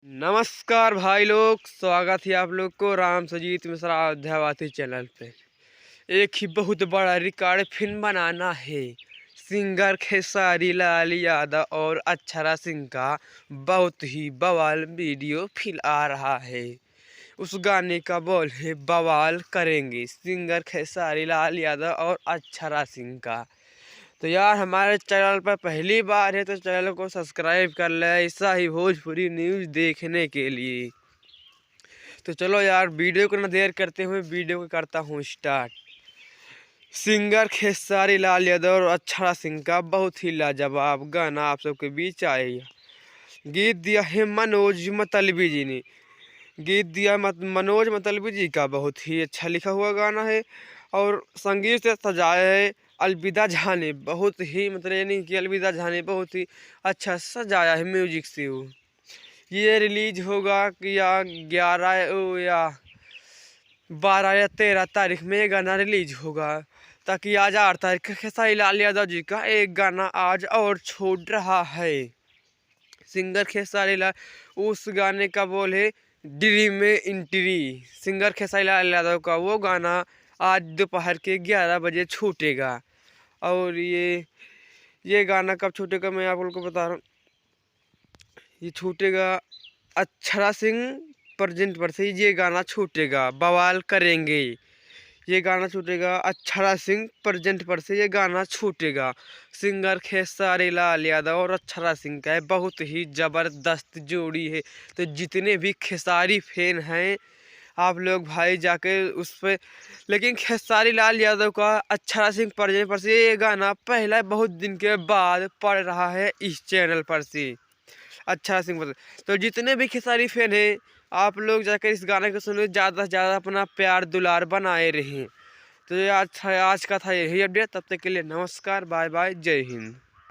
नमस्कार भाई लोग, स्वागत है आप लोग को राम सुजीत मिश्रा अध्यावासी चैनल पे। एक ही बहुत बड़ा रिकॉर्ड फिल्म बनाना है। सिंगर खेसारी लाल यादव और अक्षरा सिंह का बहुत ही बवाल वीडियो फिल आ रहा है। उस गाने का बोल है बवाल करेंगे, सिंगर खेसारी लाल यादव और अक्षरा सिंह का। तो यार हमारे चैनल पर पहली बार है तो चैनल को सब्सक्राइब कर ले ऐसा ही भोजपुरी न्यूज़ देखने के लिए। तो चलो यार वीडियो को न देर करते हुए वीडियो को करता हूँ स्टार्ट। सिंगर खेसारी लाल यादव और अक्षरा सिंह का बहुत ही लाजवाब गाना आप सबके बीच आएगा। गीत दिया है मनोज मतलबी जी ने। गीत दिया मनोज मतलबी जी का बहुत ही अच्छा लिखा हुआ गाना है। और संगीत से सजाया है अलविदा झा ने। बहुत ही मतलब ये नहीं कि अलविदा झा ने बहुत ही अच्छा सजाया है म्यूजिक से। वो ये रिलीज होगा कि या 11 या 12 या 13 तारीख में ये गाना रिलीज होगा। ताकि आज 8 तारीख खेसारी लाल यादव जी का एक गाना आज और छूट रहा है। सिंगर खेसारी लाल उस गाने का बोल है ड्रीम में एंट्री। सिंगर खेसारी लाल यादव का वो गाना आज दोपहर के 11 बजे छूटेगा। और ये गाना कब छूटेगा मैं आप लोगों को बता रहा हूँ। ये छूटेगा अक्षरा सिंह प्रेजेंट पर से ये गाना छूटेगा, बवाल करेंगे। ये गाना छूटेगा अक्षरा सिंह प्रेजेंट पर से ये गाना छूटेगा। सिंगर खेसारी लाल यादव और अक्षरा सिंह का है, बहुत ही ज़बरदस्त जोड़ी है। तो जितने भी खेसारी फैन हैं आप लोग भाई जाके उस पर। लेकिन खेसारी लाल यादव का अक्षरा सिंह प्रेजेंट पर से ये गाना पहला बहुत दिन के बाद पड़ रहा है इस चैनल पर से। अक्षरा सिंह पर तो जितने भी खेसारी फैन हैं आप लोग जाकर इस गाने को सुनो, ज़्यादा से ज़्यादा अपना प्यार दुलार बनाए रहें। तो ये आज का था यही अपडेट। तब तक के लिए नमस्कार, बाय बाय, जय हिंद।